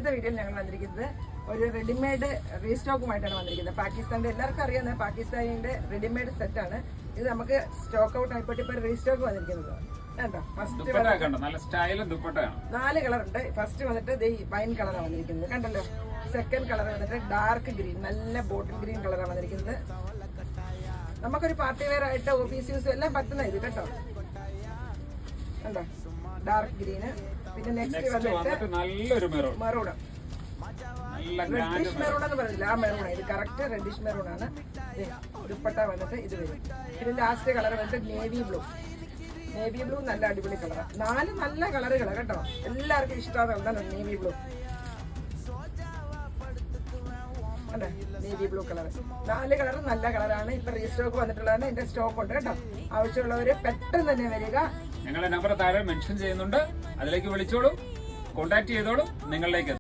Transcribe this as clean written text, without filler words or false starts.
ഇന്നത്തെ വീഡിയോയിൽ ഞങ്ങൾ വന്നിരിക്കുന്നത് ഒരു റെഡിമെയ്ഡ് റീസ്റ്റോക്കുമായിട്ടാണ് വന്നിരിക്കുന്നത്. പാകിസ്ഥാന്റെ എല്ലാവർക്കും അറിയാവുന്ന പാകിസ്ഥാനിന്റെ റെഡിമെയ്ഡ് സെറ്റാണ് ഇത്. നമുക്ക് സ്റ്റോക്ക് ഔട്ട് ആയിപ്പോട്ട് ഇപ്പൊ റീസ്റ്റോക്ക് വന്നിരിക്കുന്നത്. ഫസ്റ്റ് 4 കളർ ഉണ്ട്. ഫസ്റ്റ് വന്നിട്ട് വൈൻ കളറാണ് വന്നിരിക്കുന്നത്, കണ്ടല്ലോ. സെക്കൻഡ് കളർ വന്നിട്ട് ഡാർക്ക് ഗ്രീൻ, നല്ല ബോട്ടിൽ ഗ്രീൻ കളറാണ് വന്നിരിക്കുന്നത്. നമുക്കൊരു പാർട്ടി വെയർ ആയിട്ട് ഓഫീസ് യൂസ് എല്ലാം പറ്റുന്ന ഇത് കേട്ടോ, കണ്ടോ. Dark green. പിന്നെ നെക്സ്റ്റ് വന്നിട്ട് നല്ലൊരു മെറൂൺ, റെഡിഷ് മെറൂൺ എന്ന് പറഞ്ഞില്ല, ആ മെറൂൺ. ഇത് കറക്റ്റ് റെഡിഷ് മെറൂൺ ആണ്. ദുപ്പട്ട വന്നിട്ട് ഇത് വരും. പിന്നെ ലാസ്റ്റ് കളർ വന്നിട്ട് നേവി ബ്ലൂ. നേവി ബ്ലൂ നല്ല അടിപൊളി കളറാണ്. 4 നല്ല കളറുകളാണ് കേട്ടോ, എല്ലാവർക്കും ഇഷ്ടമാണ് നേവി ബ്ലൂ. അല്ലേ, നേവി ബ്ലൂ കളർ. 4 കളർ നല്ല കളറാണ്. ഇപ്പൊ റീസ്റ്റോക്ക് വന്നിട്ടുള്ളതാണ്. ഇതിന്റെ സ്റ്റോക്ക് ഉണ്ട് കേട്ടോ. ആവശ്യമുള്ളവര് പെട്ടെന്ന് തന്നെ വരിക. ഞങ്ങളുടെ നമ്പർ താഴെ മെൻഷൻ ചെയ്യുന്നുണ്ട്, അതിലേക്ക് വിളിച്ചോളൂ, കോൺടാക്ട് ചെയ്തോളൂ, നിങ്ങളിലേക്ക്